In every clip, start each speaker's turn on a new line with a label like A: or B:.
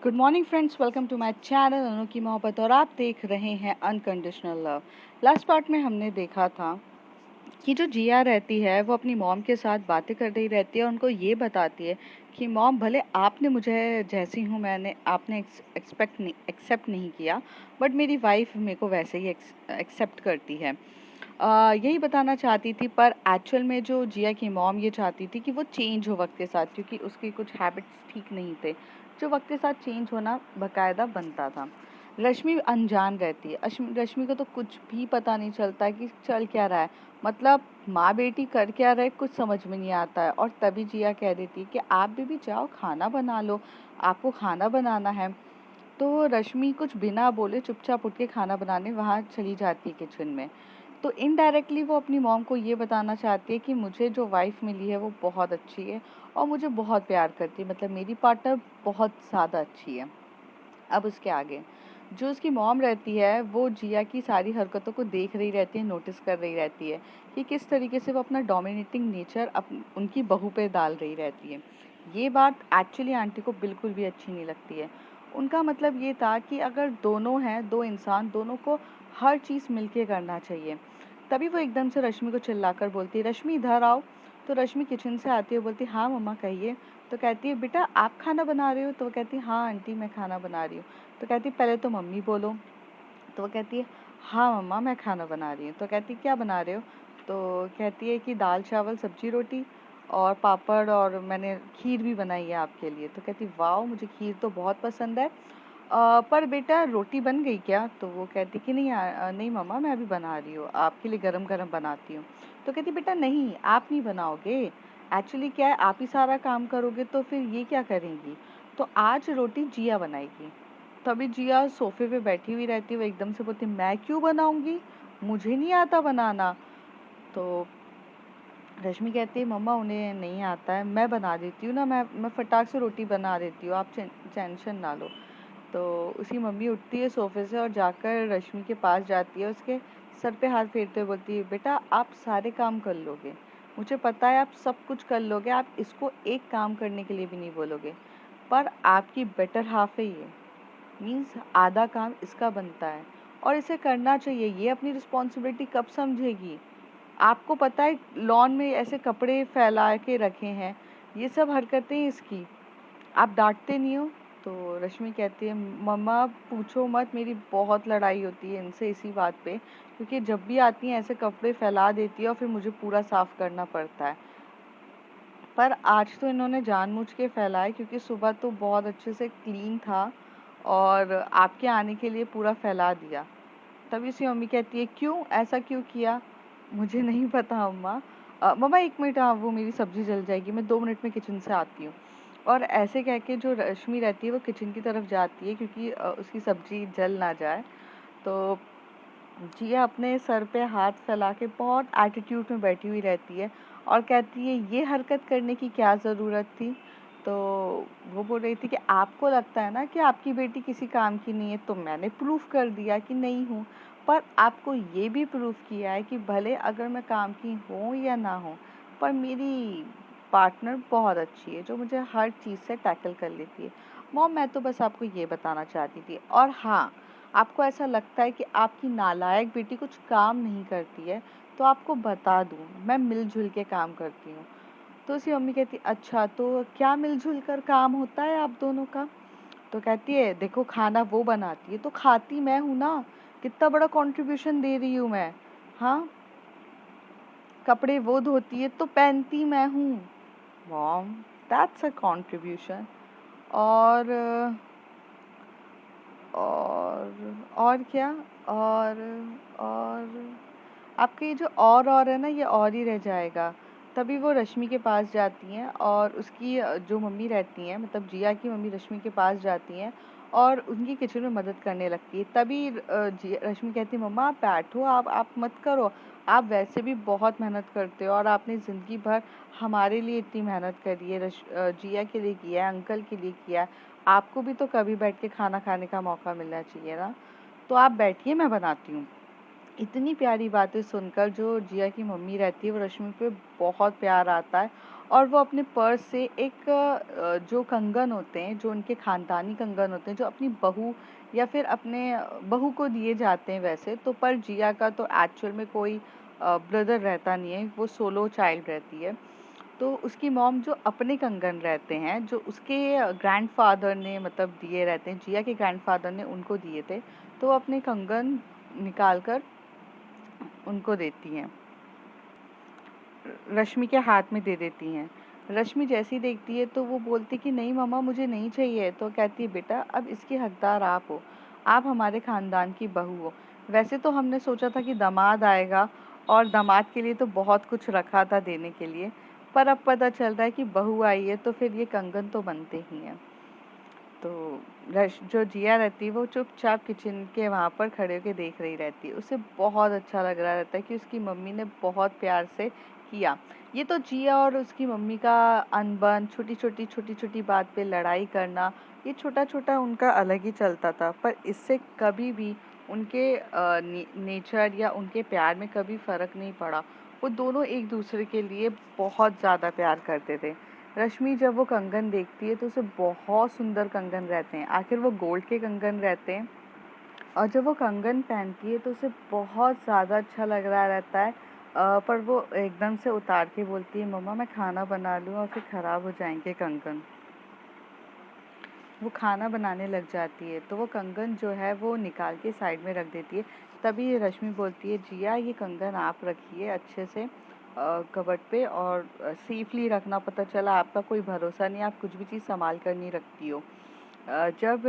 A: Good morning friends, welcome to my channel Anu की मोहब्बत और आप देख रहे हैं अनकंडीशनल लव। लास्ट पार्ट में हमने देखा था कि जो जिया रहती है वो अपनी मॉम के साथ बातें कर रही रहती है और उनको ये बताती है कि मॉम, भले आपने मुझे जैसी हूँ मैंने आपने एक्सेप्ट नहीं किया, बट मेरी वाइफ मेरे को वैसे ही एक्सेप्ट करती है। यही बताना चाहती थी, पर एक्चुअल में जो जिया की मॉम ये चाहती थी कि वो चेंज हो वक्त के साथ, क्योंकि उसकी कुछ हैबिट्स ठीक नहीं थे जो वक्त के साथ चेंज होना बकायदा बनता था। रश्मि अनजान रहती है। रश्मि को तो कुछ भी पता नहीं चलता है कि चल क्या रहा है, मतलब माँ बेटी कर क्या रहे कुछ समझ में नहीं आता है। और तभी जिया कह देती है कि आप भी जाओ खाना बना लो, आपको खाना बनाना है। तो रश्मि कुछ बिना बोले चुपचाप उठ के खाना बनाने वहाँ चली जाती है किचन में। तो इनडायरेक्टली वो अपनी मॉम को ये बताना चाहती है कि मुझे जो वाइफ मिली है वो बहुत अच्छी है और मुझे बहुत प्यार करती है, मतलब मेरी पार्टनर बहुत ज़्यादा अच्छी है। अब उसके आगे जो उसकी मॉम रहती है वो जिया की सारी हरकतों को देख रही रहती है, नोटिस कर रही रहती है कि किस तरीके से वो अपना डोमिनेटिंग नेचर उनकी बहू पे डाल रही रहती है। ये बात एक्चुअली आंटी को बिल्कुल भी अच्छी नहीं लगती है। उनका मतलब ये था कि अगर दोनों हैं, दो इंसान, दोनों को हर चीज़ मिलके करना चाहिए। तभी वो एकदम से रश्मि को चिल्लाकर बोलती है, रश्मि इधर आओ। तो रश्मि किचन से आती है, बोलती है हाँ मम्मा कहिए। तो कहती है बेटा आप खाना बना रहे हो? तो वो कहती है हाँ आंटी मैं खाना बना रही हूँ। तो कहती है पहले तो मम्मी बोलो। तो वो कहती है हाँ मम्मा मैं खाना बना रही हूँ। तो कहती है क्या बना रहे हो? तो कहती है कि दाल चावल सब्जी रोटी और पापड़, और मैंने खीर भी बनाई है आपके लिए। तो कहती वाह मुझे खीर तो बहुत पसंद है। पर बेटा रोटी बन गई क्या? तो वो कहती कि नहीं नहीं मम्मा मैं अभी बना रही हूँ, आपके लिए गरम गरम बनाती हूँ। तो कहती बेटा नहीं आप नहीं बनाओगे, एक्चुअली क्या है आप ही सारा काम करोगे तो फिर ये क्या करेंगी? तो आज रोटी जिया बनाएगी। तभी जिया सोफे पे बैठी हुई रहती है, वो एकदम से बोलती मैं क्यों बनाऊंगी, मुझे नहीं आता बनाना। तो रश्मि कहती है मम्मा उन्हें नहीं आता है, मैं बना देती हूँ ना, मैं फटाक से रोटी बना देती हूँ, आप टेंशन ना लो। तो उसकी मम्मी उठती है सोफे से और जाकर रश्मि के पास जाती है, उसके सर पे हाथ फेरते हुए बोलती है बेटा आप सारे काम कर लोगे, मुझे पता है आप सब कुछ कर लोगे, आप इसको एक काम करने के लिए भी नहीं बोलोगे, पर आपकी बेटर हाफ है ये, मीन्स आधा काम इसका बनता है और इसे करना चाहिए। ये अपनी रिस्पॉन्सिबिलिटी कब समझेगी? आपको पता है लॉन में ऐसे कपड़े फैला के रखे हैं, ये सब हरकतें इसकी, आप डांटते नहीं हो? तो रश्मि कहती है मम्मा पूछो मत, मेरी बहुत लड़ाई होती है इनसे इसी बात पे, क्योंकि जब भी आती हैं ऐसे कपड़े फैला देती है और फिर मुझे पूरा साफ करना पड़ता है। पर आज तो इन्होंने जानबूझ के फैलाए क्योंकि सुबह तो बहुत अच्छे से क्लीन था और आपके आने के लिए पूरा फैला दिया। तभी उसकी मम्मी कहती है क्यों ऐसा क्यों किया? मुझे नहीं पता अम्मा। मम्मा एक मिनट, हाँ वो मेरी सब्जी जल जाएगी, मैं 2 मिनट में किचन से आती हूँ। और ऐसे कह के जो रश्मि रहती है वो किचन की तरफ जाती है क्योंकि उसकी सब्जी जल ना जाए। तो जिया अपने सर पे हाथ फैला के बहुत एटीट्यूड में बैठी हुई रहती है और कहती है ये हरकत करने की क्या ज़रूरत थी? तो वो बोल रही थी कि आपको लगता है ना कि आपकी बेटी किसी काम की नहीं है, तो मैंने प्रूफ कर दिया कि नहीं हूँ। पर आपको ये भी प्रूफ किया है कि भले अगर मैं काम की हूँ या ना हूँ, पर मेरी पार्टनर बहुत अच्छी है जो मुझे हर चीज़ से टैकल कर लेती है। मॉम मैं तो बस आपको ये बताना चाहती थी, और हाँ आपको ऐसा लगता है कि आपकी नालायक बेटी कुछ काम नहीं करती है, तो आपको बता दूँ मैं मिलजुल के काम करती हूँ। तो उसकी मम्मी कहती अच्छा तो क्या मिलजुल कर काम होता है आप दोनों का? तो कहती है देखो खाना वो बनाती है तो खाती मैं हूँ ना, कितना बड़ा कंट्रीब्यूशन दे रही हूँ मैं। हाँ, कपड़े वो धोती है तो पहनती मैं हूँ। Mom that's a contribution. और और क्या? और और आपका ये जो और है ना, ये और ही रह जाएगा। तभी वो रश्मि के पास जाती हैं और उसकी जो मम्मी रहती हैं, मतलब जिया की मम्मी रश्मि के पास जाती हैं और उनकी किचन में मदद करने लगती है। तभी रश्मि कहती है मम्मा आप बैठो, आप मत करो, आप वैसे भी बहुत मेहनत करते हो और आपने ज़िंदगी भर हमारे लिए इतनी मेहनत करी है, जिया के लिए किया है, अंकल के लिए किया है, आपको भी तो कभी बैठ के खाना खाने का मौका मिलना चाहिए ना। तो आप बैठिए मैं बनाती हूँ। इतनी प्यारी बातें सुनकर जो जिया की मम्मी रहती है वो रश्मि पे बहुत प्यार आता है और वो अपने पर्स से एक जो कंगन होते हैं, जो उनके ख़ानदानी कंगन होते हैं, जो अपनी बहू या फिर अपने बहू को दिए जाते हैं वैसे तो, पर जिया का तो एक्चुअल में कोई ब्रदर रहता नहीं है, वो सोलो चाइल्ड रहती है। तो उसकी मॉम जो अपने कंगन रहते हैं, जो उसके ग्रैंडफ़ादर ने मतलब दिए रहते हैं, जिया के ग्रैंडफ़ादर ने उनको दिए थे, तो वो अपने कंगन निकाल कर उनको देती हैं, रश्मि के हाथ में दे देती हैं। रश्मि जैसे ही देखती है तो वो बोलती कि नहीं मम्मा मुझे नहीं चाहिए, तो कहती है बेटा अब इसके हकदार आप हो, आप हमारे ख़ानदान की बहू हो। वैसे तो हमने सोचा था कि दामाद आएगा और दामाद के लिए तो बहुत कुछ रखा था देने के लिए, पर अब पता चल रहा है कि बहू आई है तो फिर ये कंगन तो बनते ही हैं। तो जो जिया रहती है वो चुपचाप किचन के वहाँ पर खड़े होके देख रही रहती है। उसे बहुत अच्छा लग रहा रहता है कि उसकी मम्मी ने बहुत प्यार से किया। ये तो जिया और उसकी मम्मी का अनबन, छोटी-छोटी बात पे लड़ाई करना, ये छोटा-छोटा उनका अलग ही चलता था। पर इससे कभी भी उनके नेचर या उनके प्यार में कभी फ़र्क नहीं पड़ा। वो दोनों एक-दूसरे के लिए बहुत ज़्यादा प्यार करते थे। रश्मि जब वो कंगन देखती है तो उसे बहुत सुंदर कंगन रहते हैं, आखिर वो गोल्ड के कंगन रहते हैं, और जब वो कंगन पहनती है तो उसे बहुत ज़्यादा अच्छा लग रहा रहता है। पर वो एकदम से उतार के बोलती है मम्मा मैं खाना बना लूँ और फिर ख़राब हो जाएंगे कंगन। वो खाना बनाने लग जाती है तो वो कंगन जो है वो निकाल के साइड में रख देती है। तभी रश्मि बोलती है जिया ये कंगन आप रखिए अच्छे से कबर्ड पे, और सेफली रखना, पता चला आपका कोई भरोसा नहीं, आप कुछ भी चीज़ संभाल कर नहीं रखती हो। जब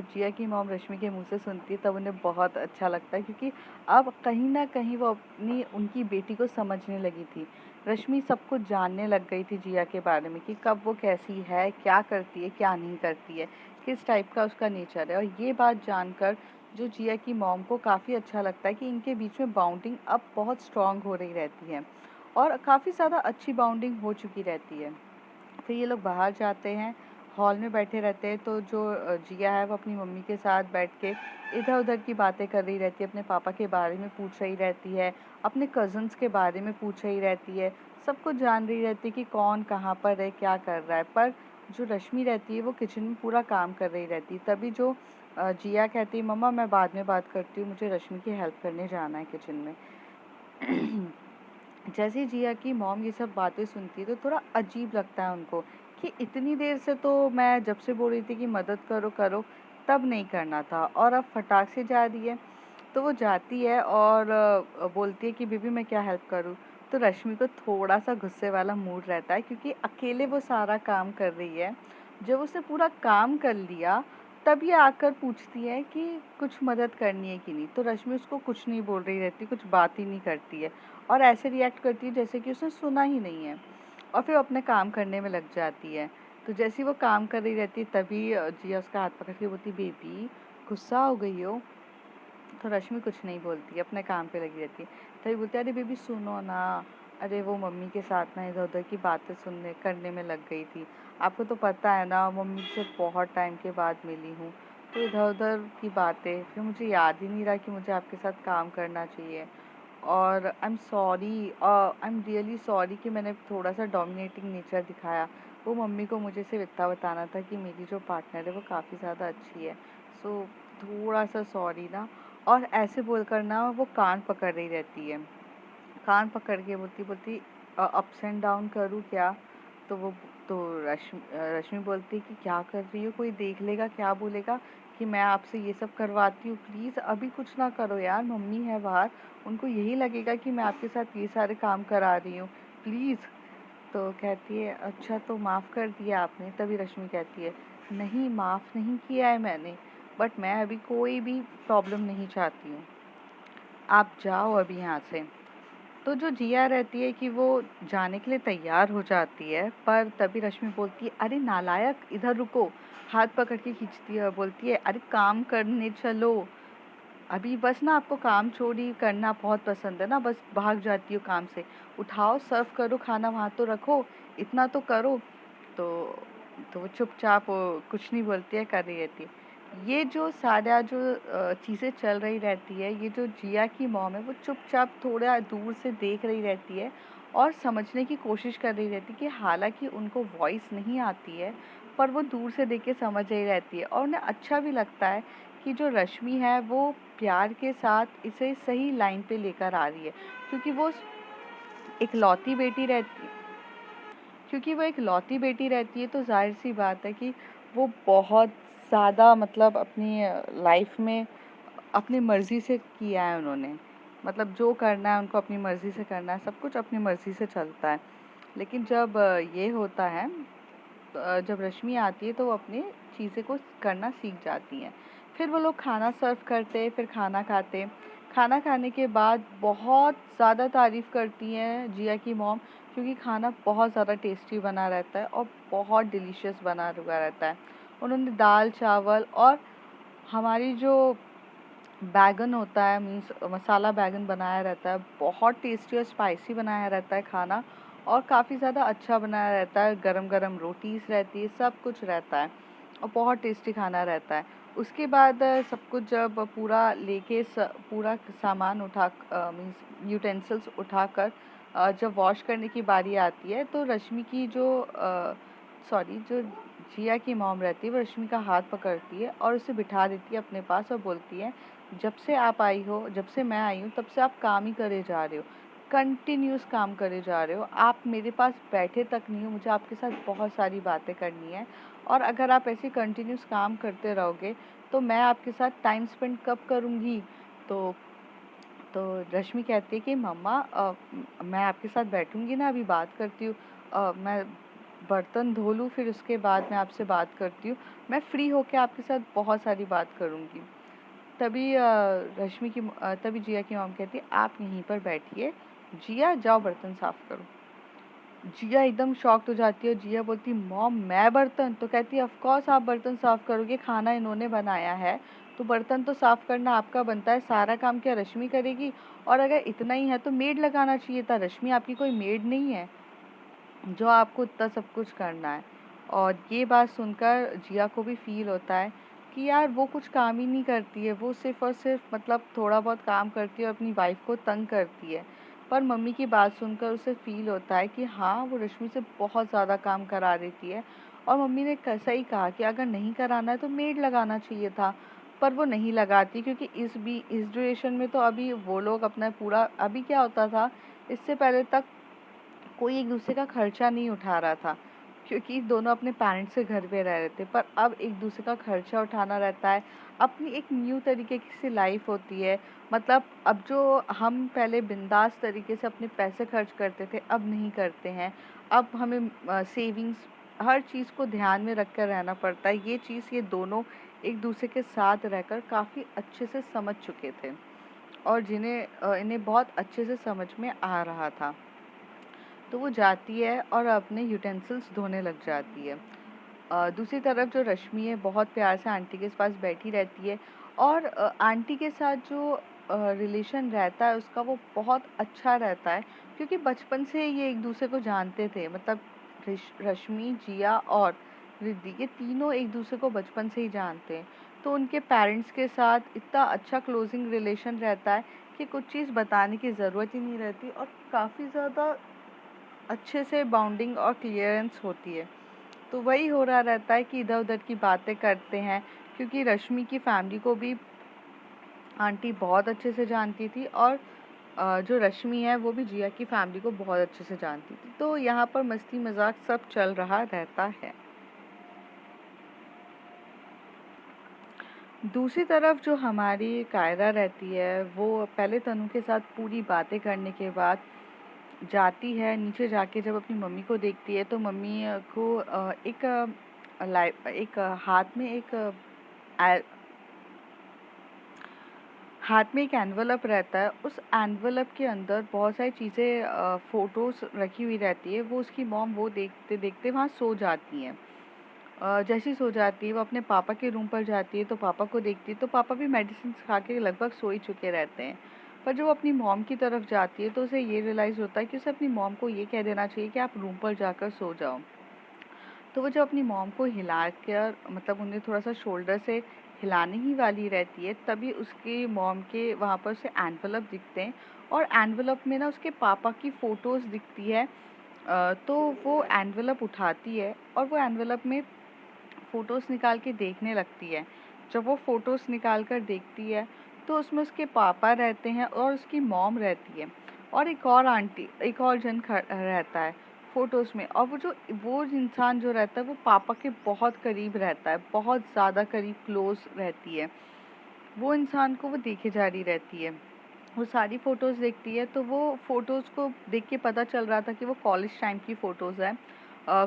A: जिया की मॉम रश्मि के मुंह से सुनती है तब उन्हें बहुत अच्छा लगता है, क्योंकि अब कहीं ना कहीं वो अपनी उनकी बेटी को समझने लगी थी। रश्मि सब कुछ जानने लग गई थी जिया के बारे में कि कब वो कैसी है, क्या करती है, क्या नहीं करती है, किस टाइप का उसका नेचर है। और ये बात जानकर जो जिया की मॉम को काफ़ी अच्छा लगता है कि इनके बीच में बाउंडिंग अब बहुत स्ट्रांग हो रही रहती है और काफ़ी ज़्यादा अच्छी बाउंडिंग हो चुकी रहती है। फिर ये लोग बाहर जाते हैं, हॉल में बैठे रहते हैं, तो जो जिया है वो अपनी मम्मी के साथ बैठ के इधर-उधर की बातें कर रही रहती है, अपने पापा के बारे में पूछ रही रहती है, अपने कज़िन्स के बारे में पूछ रही रहती है, सब कुछ जान रही रहती है कि कौन कहाँ पर है, क्या कर रहा है। पर जो रश्मि रहती है वो किचन में पूरा काम कर रही रहती है। तभी जो जिया कहती है मम्मा मैं बाद में बात करती हूँ, मुझे रश्मि की हेल्प करने जाना है किचन में। जैसे ही जिया की मॉम ये सब बातें सुनती है तो थोड़ा अजीब लगता है उनको कि इतनी देर से तो मैं जब से बोल रही थी कि मदद करो करो तब नहीं करना था और अब फटाक से जा रही है। तो वो जाती है और बोलती है कि बीबी मैं क्या हेल्प करूँ। तो रश्मि को थोड़ा सा गुस्से वाला मूड रहता है क्योंकि अकेले वो सारा काम कर रही है। जब उसने पूरा काम कर लिया तब ये आकर पूछती है कि कुछ मदद करनी है कि नहीं। तो रश्मि उसको कुछ नहीं बोल रही रहती, कुछ बात ही नहीं करती है और ऐसे रिएक्ट करती है जैसे कि उसने सुना ही नहीं है और फिर अपने काम करने में लग जाती है। तो जैसे ही वो काम कर रही रहती है तभी जिया उसका हाथ पकड़ के बोलती बेबी गुस्सा हो गई हो। तो रश्मि कुछ नहीं बोलती, अपने काम पे लगी रहती है। तभी बोलती है अरे बेबी सुनो ना, अरे वो मम्मी के साथ ना इधर उधर की बातें सुनने करने में लग गई थी। आपको तो पता है ना मम्मी से बहुत टाइम के बाद मिली हूँ, तो इधर उधर की बातें, फिर मुझे याद ही नहीं रहा कि मुझे आपके साथ काम करना चाहिए। और आई एम रियली सॉरी कि मैंने थोड़ा सा डोमिनेटिंग नेचर दिखाया। वो मम्मी को मुझे सिर्फ इतना बताना था कि मेरी जो पार्टनर है वो काफ़ी ज़्यादा अच्छी है, सो थोड़ा सा सॉरी ना। और ऐसे बोलकर ना वो कान पकड़ रही रहती है, कान पकड़ के बोलती बोलती अप्स एंड डाउन करूँ क्या। तो वो तो रश्मि बोलती है कि क्या कर रही हो, कोई देख लेगा क्या बोलेगा कि मैं आपसे ये सब करवाती हूँ, प्लीज़ अभी कुछ ना करो यार, मम्मी है बाहर, उनको यही लगेगा कि मैं आपके साथ ये सारे काम करा रही हूँ, प्लीज़। तो कहती है अच्छा तो माफ़ कर दिया आपने। तभी रश्मि कहती है नहीं माफ़ नहीं किया है मैंने, बट मैं अभी कोई भी प्रॉब्लम नहीं चाहती हूँ, आप जाओ अभी यहाँ से। तो जो जिया रहती है कि वो जाने के लिए तैयार हो जाती है, पर तभी रश्मि बोलती है अरे नालायक इधर रुको, हाथ पकड़ के खींचती है और बोलती है अरे काम करने चलो। अभी बस ना आपको काम चोरी करना बहुत पसंद है ना, बस भाग जाती हो काम से। उठाओ सर्व करो खाना, वहाँ तो रखो, इतना तो करो। तो वो चुपचाप कुछ नहीं बोलती है, कर रही रहती है। ये जो सारा जो चीज़ें चल रही रहती है, ये जो जिया की मॉम है वो चुपचाप थोड़ा दूर से देख रही रहती है और समझने की कोशिश कर रही रहती है कि हालाँकि उनको वॉइस नहीं आती है, पर वो दूर से देख के समझ रही रहती है और उन्हें अच्छा भी लगता है कि जो रश्मि है वो प्यार के साथ इसे सही लाइन पे लेकर आ रही है। क्योंकि वो इकलौती बेटी रहती क्योंकि वो इकलौती बेटी रहती है, तो ज़ाहिर-सी बात है कि वो बहुत ज़्यादा मतलब अपनी लाइफ़ में अपनी मर्ज़ी से किया है उन्होंने। मतलब जो करना है उनको अपनी मर्ज़ी से करना है, सब कुछ अपनी मर्ज़ी से चलता है। लेकिन जब ये होता है, जब रश्मि आती है तो वो अपनी चीज़ें को करना सीख जाती हैं। फिर वो लोग खाना सर्व करते, फिर खाना खाते। खाना खाने के बाद बहुत ज़्यादा तारीफ़ करती हैं जिया की मॉम, क्योंकि खाना बहुत ज़्यादा टेस्टी बना रहता है और बहुत डिलीशियस बना हुआ रहता है। उन्होंने दाल, चावल और हमारी जो बैंगन होता है, मीन्स मसाला बैंगन बनाया रहता है, बहुत टेस्टी और स्पाइसी बनाया रहता है खाना और काफ़ी ज़्यादा अच्छा बनाया रहता है। गरम-गरम रोटीज़ रहती है, सब कुछ रहता है और बहुत टेस्टी खाना रहता है। उसके बाद सब कुछ जब पूरा लेके पूरा सामान मीन्स यूटेंसिल्स उठाकर जब वॉश करने की बारी आती है, तो रश्मि की जो जिया की मॉम रहती है, वो रश्मि का हाथ पकड़ती है और उसे बिठा देती है अपने पास और बोलती है, जब से मैं आई हूँ तब से आप काम ही करे जा रहे हो, कंटिन्यूस काम करे जा रहे हो, आप मेरे पास बैठे तक नहीं हो, मुझे आपके साथ बहुत सारी बातें करनी है और अगर आप ऐसे कंटिन्यूस काम करते रहोगे तो मैं आपके साथ टाइम स्पेंड कब करूँगी। तो तो रश्मि कहती है कि मम्मा, मैं आपके साथ बैठूँगी ना, अभी बात करती हूँ, मैं बर्तन धो लूँ फिर उसके बाद मैं आपसे बात करती हूँ, मैं फ्री होके आपके साथ बहुत सारी बात करूँगी। तभी जिया की मॉम कहती है, आप यहीं पर बैठिए, जिया जाओ बर्तन साफ करो। जिया एकदम शॉक्ड हो जाती है और जिया बोलती, मॉम मैं बर्तन? तो कहती है, ऑफ कोर्स आप बर्तन साफ करोगे, खाना इन्होंने बनाया है तो बर्तन तो साफ करना आपका बनता है, सारा काम क्या रश्मि करेगी? और अगर इतना ही है तो मेड लगाना चाहिए था, रश्मि आपकी कोई मेड नहीं है जो आपको इतना सब कुछ करना है। और ये बात सुनकर जिया को भी फ़ील होता है कि यार वो कुछ काम ही नहीं करती है, वो सिर्फ़ और सिर्फ़ मतलब थोड़ा बहुत काम करती है और अपनी वाइफ़ को तंग करती है। पर मम्मी की बात सुनकर उसे फ़ील होता है कि हाँ, वो रश्मि से बहुत ज़्यादा काम करा देती है और मम्मी ने सही कहा कि अगर नहीं कराना है तो मेड लगाना चाहिए था। पर वो नहीं लगाती, क्योंकि इस ड्यूरेशन में तो अभी वो लोग अपना पूरा, अभी क्या होता था, इससे पहले तक कोई एक दूसरे का खर्चा नहीं उठा रहा था, क्योंकि दोनों अपने पेरेंट्स के घर पे रह रहे थे, पर अब एक दूसरे का खर्चा उठाना रहता है, अपनी एक न्यू तरीके की सी लाइफ होती है। मतलब अब जो हम पहले बिंदास तरीके से अपने पैसे खर्च करते थे, अब नहीं करते हैं। अब हमें सेविंग्स, हर चीज़ को ध्यान में रख कर रहना पड़ता है। ये दोनों एक दूसरे के साथ रहकर काफ़ी अच्छे से समझ चुके थे और इन्हें बहुत अच्छे से समझ में आ रहा था। तो वो जाती है और अपने यूटेंसिल्स धोने लग जाती है। दूसरी तरफ जो रश्मि है, बहुत प्यार से आंटी के पास बैठी रहती है और आंटी के साथ जो रिलेशन रहता है उसका, वो बहुत अच्छा रहता है, क्योंकि बचपन से ये एक दूसरे को जानते थे। मतलब रश्मि, जिया और रिद्धि, ये तीनों एक दूसरे को बचपन से ही जानते हैं, तो उनके पेरेंट्स के साथ इतना अच्छा क्लोजिंग रिलेशन रहता है कि कुछ चीज़ बताने की ज़रूरत ही नहीं रहती और काफ़ी ज़्यादा अच्छे से बाउंडिंग और क्लियरेंस होती है। तो वही हो रहा रहता है कि इधर-उधर की बातें करते हैं, क्योंकि रश्मि की फैमिली को भी आंटी बहुत अच्छे से जानती थी और जो रश्मि है वो भी जिया की फैमिली को बहुत अच्छे से जानती थी। तो यहाँ पर मस्ती मज़ाक सब चल रहा रहता है। दूसरी तरफ जो हमारी कायरा रहती है, वो पहले तनु के साथ पूरी बातें करने के बाद जाती है, नीचे जाके जब अपनी मम्मी को देखती है तो मम्मी को हाथ में ए हाथ में एक एनवलप रहता है, उस एनवलप के अंदर बहुत सारी चीज़ें, फ़ोटोज़ रखी हुई रहती है, वो उसकी मॉम वो देखते-देखते वहाँ सो जाती हैं। जैसे ही सो जाती है, वो अपने पापा के रूम पर जाती है, तो पापा को देखती है, तो पापा भी मेडिसिन्स खा के लगभग सो ही चुके रहते हैं। पर जब वो अपनी मॉम की तरफ जाती है, तो उसे ये रियलाइज़ होता है कि उसे अपनी मॉम को ये कह देना चाहिए कि आप रूम पर जाकर सो जाओ। तो वो जब अपनी मॉम को हिला कर, मतलब उन्हें थोड़ा-सा शोल्डर से हिलाने ही वाली रहती है, तभी उसकी मॉम के वहाँ पर उसे एनवेलप दिखते हैं और एनवेलप में ना उसके पापा की फ़ोटोज़ दिखती है। तो वो एनवेलप उठाती है और वो एनवेलप में फ़ोटोज़ निकाल के देखने लगती है। जब वो फ़ोटोज़ निकाल कर देखती है, तो उसमें उसके पापा रहते हैं और उसकी मॉम रहती है और एक और जन रहता है फ़ोटोज़ में। और वो इंसान जो रहता है वो पापा के बहुत करीब रहता है, बहुत ज़्यादा करीब क्लोज़ रहती है। वो इंसान को वो देखे जा रही रहती है। वो सारी फ़ोटोज़ देखती है, तो वो फ़ोटोज़ को देख के पता चल रहा था कि वो कॉलेज टाइम की फ़ोटोज़ हैं।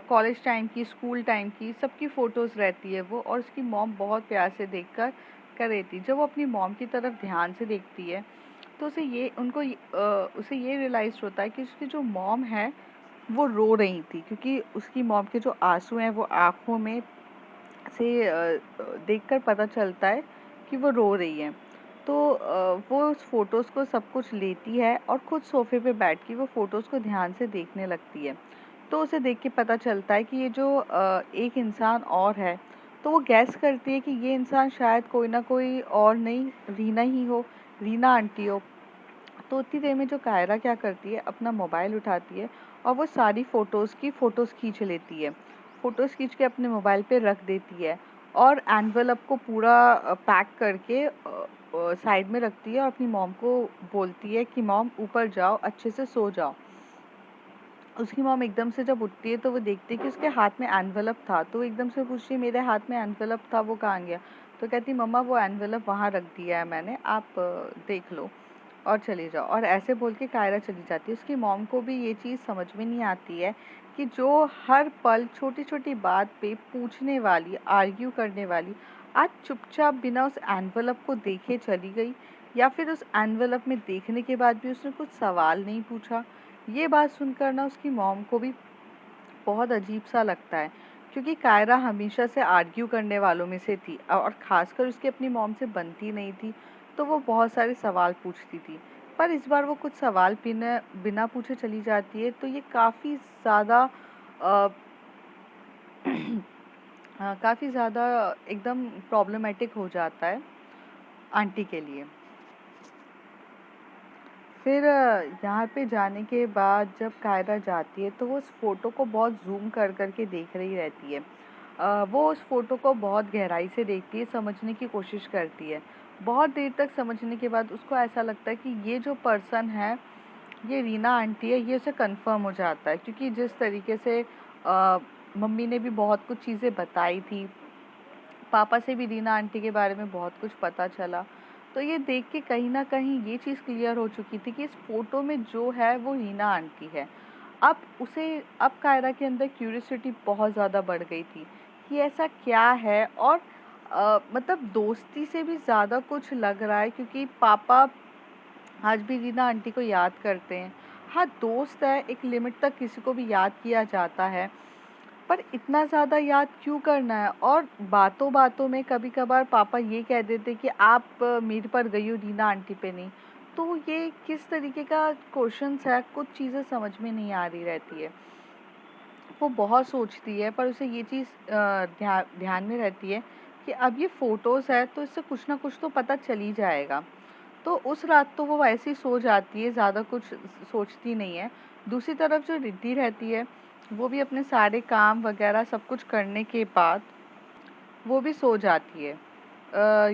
A: कॉलेज टाइम की, स्कूल टाइम की, सबकी फ़ोटोज़ रहती है वो, और उसकी मॉम बहुत प्यार से देखकर कर रही थी। जब वो अपनी मॉम की तरफ ध्यान से देखती है, तो उसे ये रियलाइज़ होता है कि उसकी जो मॉम है, वो रो रही थी, क्योंकि उसकी मॉम के जो आँसू हैं, वो आँखों में से देखकर पता चलता है कि वो रो रही है। तो वो उस फ़ोटोज़ को सब कुछ लेती है और खुद सोफ़े पे बैठ के वो फ़ोटोज़ को ध्यान से देखने लगती है। तो उसे देख के पता चलता है कि ये जो एक इंसान और है, तो वो गेस करती है कि ये इंसान शायद कोई ना कोई और नहीं, रीना ही हो, रीना आंटी हो। तो उतनी देर में जो कायरा क्या करती है, अपना मोबाइल उठाती है और वो सारी फ़ोटोज़ खींच लेती है। फ़ोटोज़ खींच के अपने मोबाइल पे रख देती है और एनवेलप को पूरा पैक करके साइड में रखती है और अपनी मॉम को बोलती है कि मॉम ऊपर जाओ, अच्छे से सो जाओ। उसकी मॉम एकदम से जब उठती है तो वो देखती है कि उसके हाथ में एनवेलप था, तो वो एकदम से पूछती है, मेरे हाथ में एनवेलप था, वो कहाँ गया? तो कहती, मम्मा वो एनवेलप वहाँ रख दिया है मैंने, आप देख लो और चली जाओ। और ऐसे बोल के कायरा चली जाती है। उसकी मॉम को भी ये चीज़ समझ में नहीं आती है कि जो हर पल छोटी-छोटी बात पे पूछने वाली, आर्ग्यू करने वाली, आज चुपचाप बिना उस एनवेलप को देखे चली गई, या फिर उस एनवेलप में देखने के बाद भी उसने कुछ सवाल नहीं पूछा। ये बात सुनकर ना उसकी मॉम को भी बहुत अजीब-सा लगता है, क्योंकि कायरा हमेशा से आर्ग्यू करने वालों में से थी, और ख़ासकर उसकी अपनी मॉम से बनती नहीं थी, तो वो बहुत सारे सवाल पूछती थी। पर इस बार वो कुछ सवाल बिना बिना पूछे चली जाती है, तो ये काफ़ी ज़्यादा अ, काफ़ी ज़्यादा एकदम प्रॉब्लमैटिक हो जाता है आंटी के लिए। फिर यहाँ पे जाने के बाद जब कायरा जाती है, तो वो उस फ़ोटो को बहुत ज़ूम कर के देख रही रहती है। वो उस फ़ोटो को बहुत गहराई से देखती है, समझने की कोशिश करती है। बहुत देर तक समझने के बाद उसको ऐसा लगता है कि ये जो पर्सन है, ये रीना आंटी है, ये उसे कन्फर्म हो जाता है, क्योंकि जिस तरीके से मम्मी ने भी बहुत कुछ चीज़ें बताई थी, पापा से भी रीना आंटी के बारे में बहुत कुछ पता चला। तो ये देख के कहीं न कहीं ये चीज़ क्लियर हो चुकी थी कि इस फ़ोटो में जो है वो रीना आंटी है। अब कायरा के अंदर क्यूरियोसिटी बहुत ज़्यादा बढ़ गई थी कि ऐसा क्या है, और मतलब दोस्ती से भी ज़्यादा कुछ लग रहा है, क्योंकि पापा आज भी रीना आंटी को याद करते हैं। हाँ, दोस्त है, एक लिमिट तक किसी को भी याद किया जाता है, पर इतना ज़्यादा याद क्यों करना है? और बातों-बातों में कभी-कभार पापा ये कह देते कि आप मेरे पर गई हो, रीना आंटी पे नहीं। तो ये किस तरीके का क्वेश्चन्स है, कुछ चीज़ें समझ में नहीं आ रही रहती है। वो बहुत सोचती है, पर उसे ये चीज़ ध्यान में रहती है कि अब ये फ़ोटोज़ है, तो इससे कुछ ना कुछ तो पता चल ही जाएगा। तो उस रात तो वो ऐसे ही सो जाती है, ज़्यादा कुछ सोचती नहीं है। दूसरी तरफ जो रिद्धि रहती है, वो भी अपने सारे काम वगैरह सब कुछ करने के बाद वो भी सो जाती है।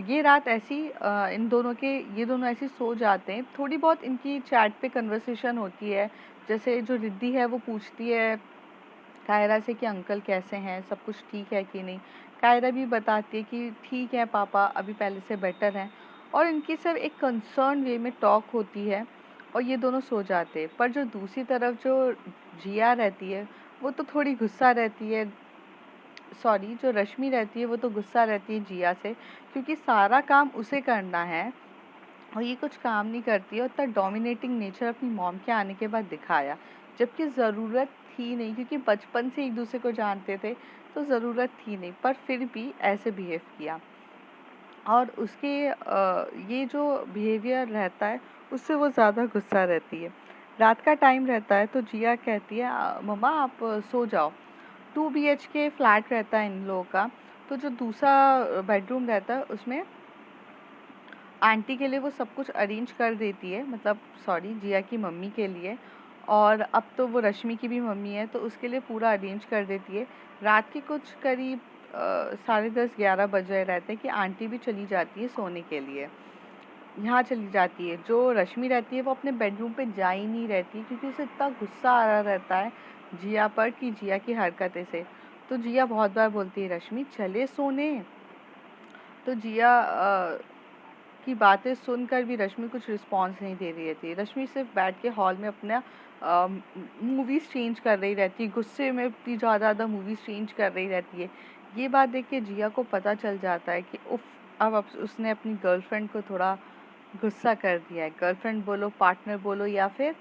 A: ये रात ऐसी ये दोनों ऐसे ही सो जाते हैं। थोड़ी बहुत इनकी चैट पे कन्वर्सेशन होती है। जैसे जो रिद्धि है वो पूछती है कायरा से कि अंकल कैसे हैं, सब कुछ ठीक है कि नहीं। कायरा भी बताती है कि ठीक है पापा, अभी पहले से बेटर हैं, और इनकी सिर्फ एक कंसर्न वे में टॉक होती है और ये दोनों सो जाते हैं। पर जो दूसरी तरफ जो जिया रहती है, वो तो थोड़ी गुस्सा रहती है, सॉरी, जो रश्मि रहती है वो तो गुस्सा रहती है जिया से, क्योंकि सारा काम उसे करना है और ये कुछ काम नहीं करती है, और इतना डोमिनेटिंग नेचर अपनी मॉम के आने के बाद दिखाया, जबकि ज़रूरत थी नहीं, क्योंकि बचपन से एक दूसरे को जानते थे, तो ज़रूरत थी नहीं, पर फिर भी ऐसे बिहेव किया। और ये जो बिहेवियर रहता है, उससे वो ज़्यादा गुस्सा रहती है। रात का टाइम रहता है, तो जिया कहती है, मम्मा आप सो जाओ। 2 बीएचके फ्लैट रहता है इन लोगों का, तो जो दूसरा बेडरूम रहता है उसमें आंटी के लिए वो सब कुछ अरेंज कर देती है, मतलब सॉरी जिया की मम्मी के लिए। और अब तो वो रश्मि की भी मम्मी है तो उसके लिए पूरा अरेंज कर देती है। रात के कुछ करीब 10:30-11 बज रहे रहते हैं कि आंटी भी चली जाती है सोने के लिए। यहाँ चली जाती है। जो रश्मि रहती है वो अपने बेडरूम पे जा ही नहीं रहती क्योंकि उसे इतना गुस्सा आ रहा रहता है जिया पर कि जिया की हरकतें से। तो जिया बहुत बार बोलती है रश्मि चले सोने। तो जिया की बातें सुनकर भी रश्मि कुछ रिस्पॉन्स नहीं दे रही रहती है। रश्मि सिर्फ बैठ के हॉल में अपना मूवीज़ चेंज कर रही रहती है, गुस्से में इतनी ज़्यादा मूवीज़ चेंज कर रही रहती है। ये बात देख के जिया को पता चल जाता है कि उफ, अब उसने अपनी गर्लफ्रेंड को थोड़ा गुस्सा कर दिया है। गर्लफ्रेंड बोलो, पार्टनर बोलो या फिर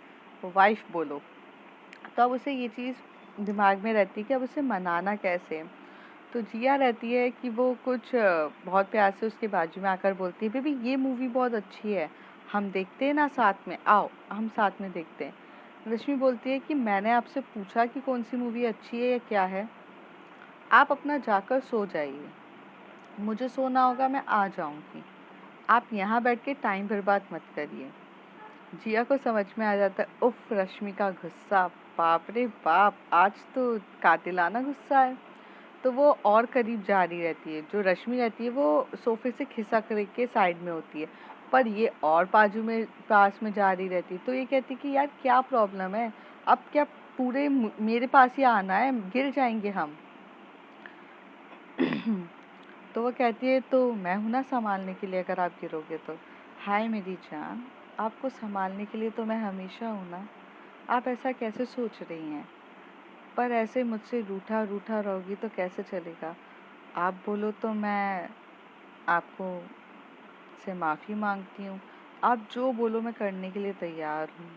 A: वाइफ बोलो। तो अब उसे ये चीज़ दिमाग में रहती है कि अब उसे मनाना कैसे है। तो जिया रहती है कि वो कुछ बहुत प्यार से उसके बाजू में आकर बोलती है बेबी ये मूवी बहुत अच्छी है, हम देखते हैं ना साथ में, आओ हम साथ में देखते हैं। रश्मि बोलती है कि मैंने आपसे पूछा कि कौन सी मूवी अच्छी है या क्या है, आप अपना जाकर सो जाइए, मुझे सोना होगा मैं आ जाऊंगी, आप यहाँ बैठ के टाइम बर्बाद मत करिए। जिया को समझ में आ जाता है उफ रश्मि का गुस्सा, बाप रे बाप आज तो कातिलाना गुस्सा है। तो वो और करीब जा रही रहती है। जो रश्मि रहती है वो सोफे से खिसक के साइड में होती है, पर ये और बाजू में पास में जा रही रहती है। तो ये कहती है कि यार क्या प्रॉब्लम है, अब क्या पूरे मेरे पास ही आना है, गिर जाएंगे हम। तो वो कहती है तो मैं हूं ना संभालने के लिए अगर आप गिरोगे तो। हाय मेरी जान, आपको संभालने के लिए तो मैं हमेशा हूं ना, आप ऐसा कैसे सोच रही हैं। पर ऐसे मुझसे रूठा रूठा रहोगी तो कैसे चलेगा। आप बोलो तो मैं आपको से माफ़ी मांगती हूँ, आप जो बोलो मैं करने के लिए तैयार हूँ।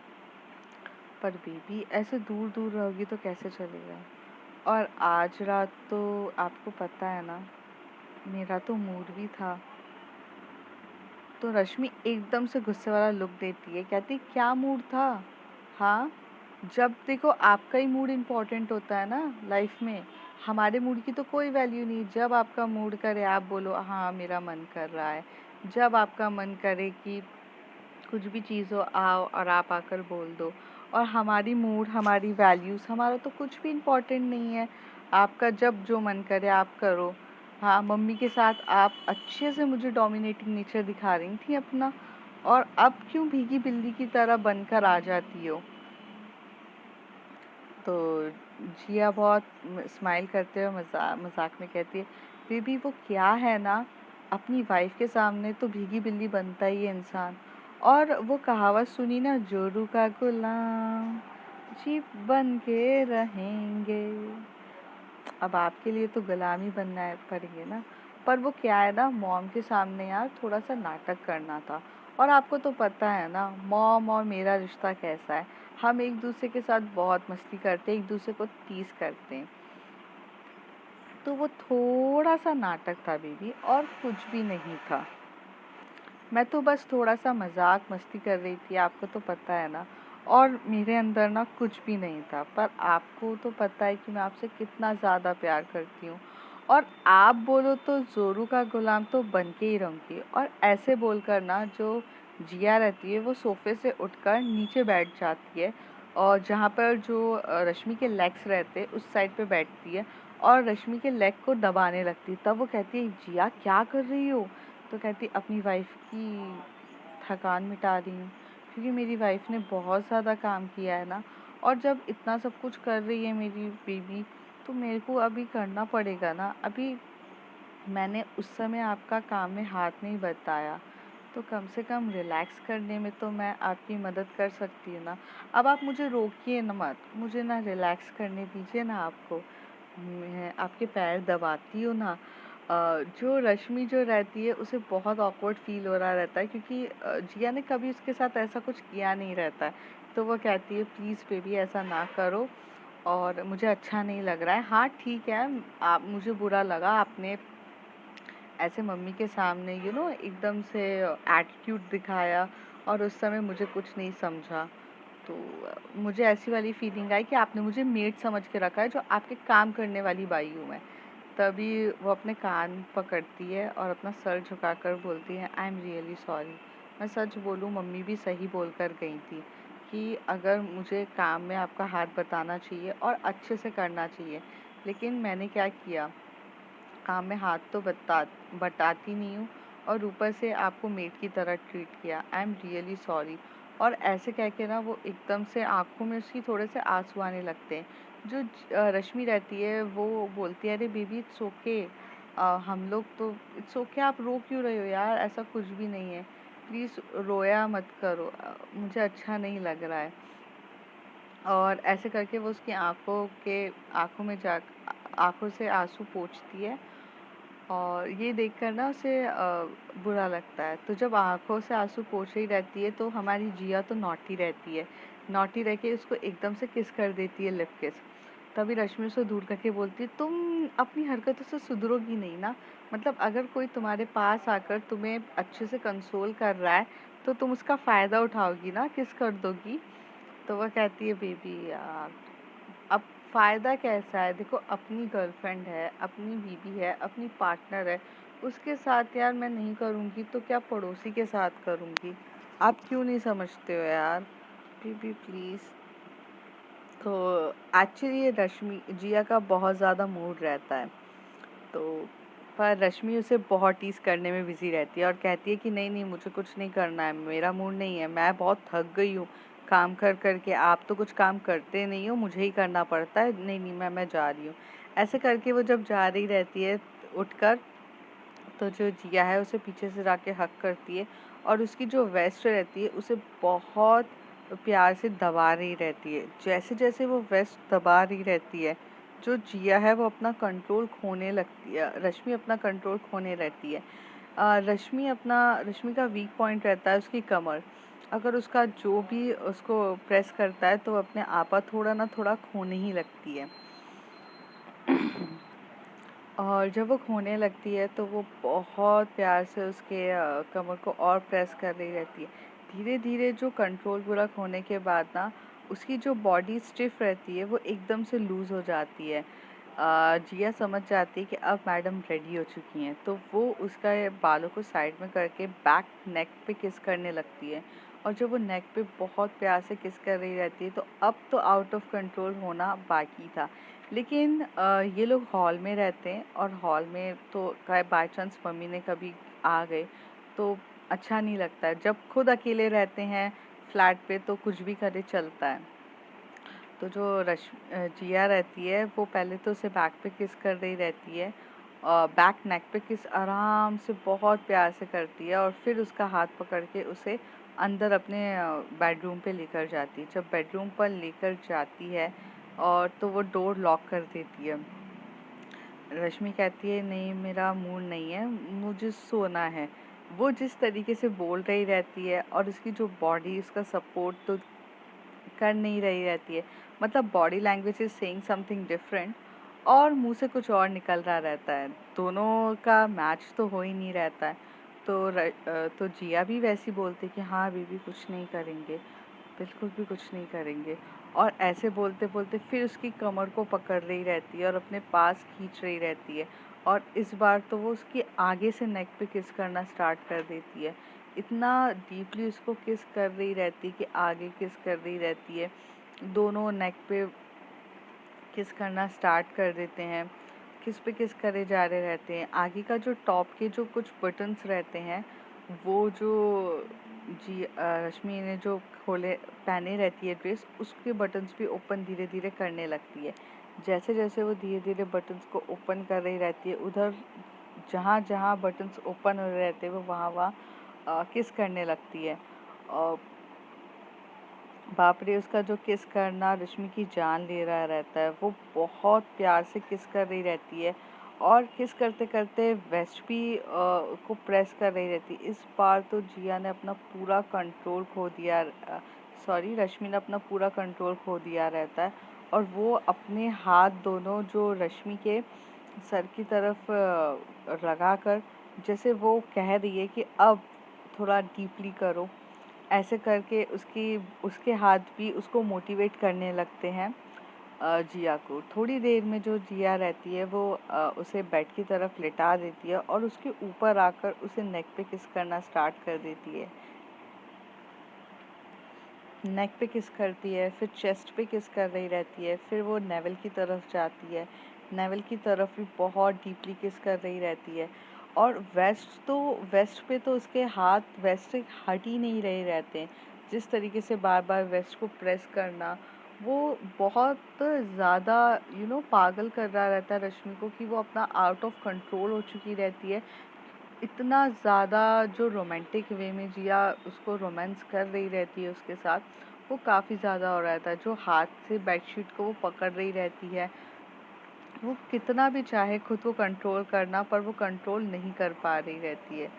A: पर बेबी ऐसे दूर दूर रहोगी तो कैसे चलेगा। और आज रात तो आपको पता है ना मेरा तो मूड भी था। तो रश्मि एकदम से गुस्से वाला लुक देती है, कहती क्या मूड था। हाँ, जब देखो आपका ही मूड इम्पोर्टेंट होता है ना लाइफ में, हमारे मूड की तो कोई वैल्यू नहीं। जब आपका मूड करे आप बोलो हाँ मेरा मन कर रहा है, जब आपका मन करे कि कुछ भी चीज़ हो आओ और आप आकर बोल दो। और हमारी मूड, हमारी वैल्यूज़, हमारा तो कुछ भी इम्पोर्टेंट नहीं है। आपका जब जो मन करे आप करो। हाँ, मम्मी के साथ आप अच्छे से मुझे डोमिनेटिंग नेचर दिखा रही थी अपना, और अब क्यों भीगी बिल्ली की तरह बनकर आ जाती हो। तो जिया बहुत स्माइल करते हुए मजाक में कहती है बेबी वो क्या है ना, अपनी वाइफ के सामने तो भीगी बिल्ली बनता ही है इंसान। और वो कहावत सुनी ना, जोरू का गुलाम जी बन के रहेंगे। अब आपके लिए तो गुलाम ही बनना है पड़ेंगे ना। पर वो क्या है ना, मॉम के सामने यार थोड़ा सा नाटक करना था। और आपको तो पता है ना मॉम और मेरा रिश्ता कैसा है, हम एक दूसरे के साथ बहुत मस्ती करते हैं, एक दूसरे को टीज करते हैं। तो वो थोड़ा सा नाटक था बेबी, और कुछ भी नहीं था। मैं तो बस थोड़ा सा मजाक मस्ती कर रही थी, आपको तो पता है ना। और मेरे अंदर ना कुछ भी नहीं था, पर आपको तो पता है कि मैं आपसे कितना ज़्यादा प्यार करती हूँ। और आप बोलो तो जोरू का गुलाम तो बन के ही रहूँगी। और ऐसे बोलकर ना जो जिया रहती है वो सोफे से उठकर नीचे बैठ जाती है, और जहाँ पर जो रश्मि के लेग्स रहते हैं उस साइड पे बैठती है और रश्मि के लेग को दबाने लगती है। तब वो कहती है जिया क्या कर रही हो। तो कहती अपनी वाइफ की थकान मिटा रही हूँ, क्योंकि मेरी वाइफ ने बहुत ज़्यादा काम किया है ना। और जब इतना सब कुछ कर रही है मेरी बेबी, तो मेरे को अभी करना पड़ेगा ना। अभी मैंने उस समय आपका काम में हाथ नहीं बटाया, तो कम से कम रिलैक्स करने में तो मैं आपकी मदद कर सकती हूँ ना। अब आप मुझे रोकिए ना मत, मुझे ना रिलैक्स करने दीजिए ना। आपको मैं आपके पैर दबाती हूँ ना। जो रश्मि जो रहती है उसे बहुत ऑकवर्ड फील हो रहा रहता है, क्योंकि जिया ने कभी उसके साथ ऐसा कुछ किया नहीं रहता है। तो वो कहती है प्लीज़ बेबी ऐसा ना करो, और मुझे अच्छा नहीं लग रहा है। हाँ ठीक है, आप मुझे बुरा लगा, आपने ऐसे मम्मी के सामने एकदम से एटीट्यूड दिखाया और उस समय मुझे कुछ नहीं समझा। तो मुझे ऐसी वाली फीलिंग आई कि आपने मुझे मेड समझ के रखा है, जो आपके काम करने वाली बाई हूँ मैं। तभी वो अपने कान पकड़ती है और अपना सर झुकाकर बोलती है, आई एम रियली सॉरी। मैं सच बोलूँ, मम्मी भी सही बोल कर गई थी कि अगर मुझे काम में आपका हाथ बटाना चाहिए और अच्छे से करना चाहिए, लेकिन मैंने क्या किया, काम में हाथ तो बटाती नहीं हूँ और ऊपर से आपको मेड की तरह ट्रीट किया। I am really sorry. और ऐसे कह के ना वो एकदम से आँखों में उसकी थोड़े से आँसू आने लगते हैं। जो रश्मि रहती है वो बोलती है, अरे बेबी इट्स ओके, हम लोग तो इट्स ओके, आप रो क्यों रहे हो यार, ऐसा कुछ भी नहीं है, प्लीज़ रोया मत करो, मुझे अच्छा नहीं लग रहा है। और ऐसे करके वो उसकी आँखों में जा आँखों से आँसू पोंछती है और ये देखकर ना उसे बुरा लगता है। तो जब आँखों से आँसू पोंछ रही रहती है तो हमारी जिया तो नॉटी रहती है। नॉटी रह के उसको एकदम से किस कर देती है, लिप किस। तभी रश्मि उसे दूर करके बोलती है, तुम अपनी हरकतों से सुधरोगी नहीं ना? मतलब अगर कोई तुम्हारे पास आकर तुम्हें अच्छे से कंसोल कर रहा है तो तुम उसका फ़ायदा उठाओगी ना, किस कर दोगी। तो वह कहती है, बेबी यार, अब फ़ायदा कैसा है, देखो अपनी गर्लफ्रेंड है, अपनी बीवी है, अपनी पार्टनर है, उसके साथ यार मैं नहीं करूँगी तो क्या पड़ोसी के साथ करूँगी। आप क्यों नहीं समझते हो यार, बीबी प्लीज़। तो एक्चुअली ये रश्मि जिया का बहुत ज़्यादा मूड रहता है, तो पर रश्मि उसे बहुत टीज़ करने में बिज़ी रहती है और कहती है कि नहीं नहीं, मुझे कुछ नहीं करना है, मेरा मूड नहीं है, मैं बहुत थक गई हूँ काम कर कर के, आप तो कुछ काम करते नहीं हो, मुझे ही करना पड़ता है, नहीं नहीं मैं जा रही हूँ। ऐसे करके वो जब जा रही रहती है उठकर, तो जो जिया है उसे पीछे से जाके हक करती है और उसकी जो वेस्ट रहती है उसे बहुत प्यार से दबा रही रहती है। जैसे जैसे वो वेस्ट दबा रही रहती है, जो जिया है वो अपना कंट्रोल खोने लगती है, रश्मि अपना कंट्रोल खोने रहती है। रश्मि का वीक पॉइंट रहता है उसकी कमर। अगर उसका जो भी उसको प्रेस करता है तो वो अपने आपा थोड़ा ना थोड़ा खोने ही लगती है। और जब वो खोने लगती है तो वो बहुत प्यार से उसके कमर को और प्रेस कर रही रहती है। धीरे-धीरे जो कंट्रोल पूरा खोने के बाद ना उसकी जो बॉडी स्टिफ रहती है वो एकदम से लूज़ हो जाती है। जिया समझ जाती है कि अब मैडम रेडी हो चुकी हैं, तो वो उसका ये बालों को साइड में करके बैक नेक पे किस करने लगती है। और जब वो नेक पे बहुत प्यार से किस कर रही रहती है तो अब तो आउट ऑफ कंट्रोल होना बाकी था। लेकिन ये लोग हॉल में रहते हैं और हॉल में तो बाय चांस मम्मी ने कभी आ गए तो अच्छा नहीं लगता है। जब खुद अकेले रहते हैं फ्लैट पे तो कुछ भी करे चलता है। तो जो जिया रहती है वो पहले तो उसे बैक पे किस कर रही रहती है और बैक नेक पे किस आराम से बहुत प्यार से करती है और फिर उसका हाथ पकड़ के उसे अंदर अपने बेडरूम पे लेकर जाती है। जब बेडरूम पर लेकर जाती है और तो वो डोर लॉक कर देती है। रश्मि कहती है, नहीं मेरा मूड नहीं है, मुझे सोना है। वो जिस तरीके से बोल रही रहती है और उसकी जो बॉडी उसका सपोर्ट तो कर नहीं रही रहती है, मतलब body language is saying something different और मुंह से कुछ और निकल रहा रहता है, दोनों का मैच तो हो ही नहीं रहता है। तो जिया भी वैसी बोलती कि हाँ बीबी कुछ नहीं करेंगे, बिल्कुल भी कुछ नहीं करेंगे। और ऐसे बोलते बोलते फिर उसकी कमर को पकड़ रही रहती है और अपने पास खींच रही रहती है और इस बार तो वो उसकी आगे से नेक पे किस करना स्टार्ट कर देती है। इतना डीपली उसको किस कर रही रहती है कि आगे किस कर रही रहती है, दोनों नेक पे किस करना स्टार्ट कर देते हैं, किस पे किस करे जा रहे रहते हैं। आगे का जो टॉप के जो कुछ बटन्स रहते हैं वो जो रश्मि ने जो खोले पहने रहती है ड्रेस, उसके बटन्स भी ओपन धीरे धीरे करने लगती है। जैसे जैसे वो धीरे धीरे बटन्स को ओपन कर रही रहती है, उधर जहाँ जहाँ बटन्स ओपन हो रहे रहते हैं वो वहाँ वहाँ किस करने लगती है। और बाप रे, उसका जो किस करना रश्मि की जान ले रहा रहता है, वो बहुत प्यार से किस कर रही रहती है और किस करते करते वेस्ट भी को प्रेस कर रही रहती है। इस बार तो जिया ने अपना पूरा कंट्रोल खो दिया, सॉरी रश्मि ने अपना पूरा कंट्रोल खो दिया रहता है और वो अपने हाथ दोनों जो रश्मि के सर की तरफ लगाकर, जैसे वो कह रही है कि अब थोड़ा डीपली करो, ऐसे करके उसके हाथ भी उसको मोटिवेट करने लगते हैं। जिया को। थोड़ी देर में जो जिया रहती है वो उसे बेड की तरफ लिटा देती है और उसके ऊपर आकर उसे नेक पे किस करना स्टार्ट कर देती है। नेक पे किस करती है, फिर चेस्ट पे किस कर रही रहती है, फिर वो नेवल की तरफ जाती है, नेवल की तरफ भी बहुत डीपली किस कर रही रहती है। और वेस्ट पे तो उसके हाथ वेस्ट से हट ही नहीं रहे रहते हैं। जिस तरीके से बार बार वेस्ट को प्रेस करना, वो बहुत ज़्यादा पागल कर रहा रहता है रश्मि को, कि वो अपना आउट ऑफ कंट्रोल हो चुकी रहती है। इतना ज़्यादा जो रोमांटिक वे में जिया उसको रोमांस कर रही रहती है उसके साथ, वो काफ़ी ज़्यादा हो रहा था। जो हाथ से बेडशीट को वो पकड़ रही रहती है, वो कितना भी चाहे खुद को कंट्रोल करना, पर वो कंट्रोल नहीं कर पा रही रहती है।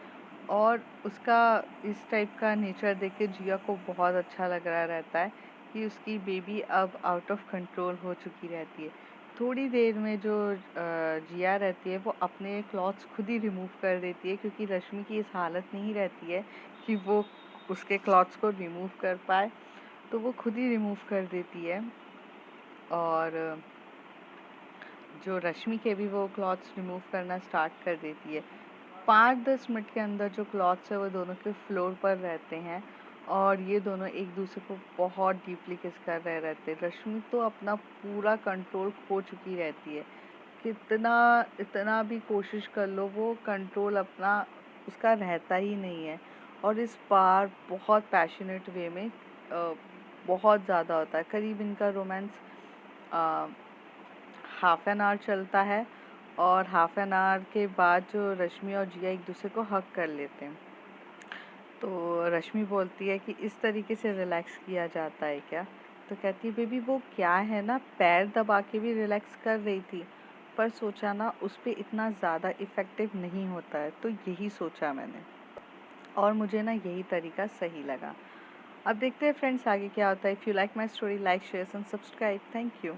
A: और उसका इस टाइप का नेचर देख के जिया को बहुत अच्छा लग रहा रहता है कि उसकी बेबी अब आउट ऑफ कंट्रोल हो चुकी रहती है। थोड़ी देर में जो जिया रहती है वो अपने क्लॉथ्स खुद ही रिमूव कर देती है, क्योंकि रश्मि की इस हालत नहीं रहती है कि वो उसके क्लॉथ्स को रिमूव कर पाए, तो वो खुद ही रिमूव कर देती है। और जो रश्मि के भी वो क्लॉथ्स रिमूव करना स्टार्ट कर देती है। 5-10 मिनट के अंदर जो क्लॉथ्स है वो दोनों के फ्लोर पर रहते हैं और ये दोनों एक दूसरे को बहुत डीपली किस कर रहे रहते हैं। रश्मि तो अपना पूरा कंट्रोल खो चुकी रहती है। कितना इतना भी कोशिश कर लो, वो कंट्रोल अपना उसका रहता ही नहीं है। और इस बार बहुत पैशनेट वे में बहुत ज़्यादा होता है। करीब इनका रोमांस हाफ एन आवर चलता है और हाफ एन आवर के बाद जो रश्मि और जिया एक दूसरे को हग कर लेते हैं। तो रश्मि बोलती है कि इस तरीके से रिलैक्स किया जाता है क्या? तो कहती है बेबी वो क्या है ना, पैर दबा के भी रिलैक्स कर रही थी, पर सोचा ना उस पे इतना ज़्यादा इफ़ेक्टिव नहीं होता है, तो यही सोचा मैंने और मुझे ना यही तरीका सही लगा। अब देखते हैं फ्रेंड्स आगे क्या होता है। If you like my story, like share and subscribe. Thank you.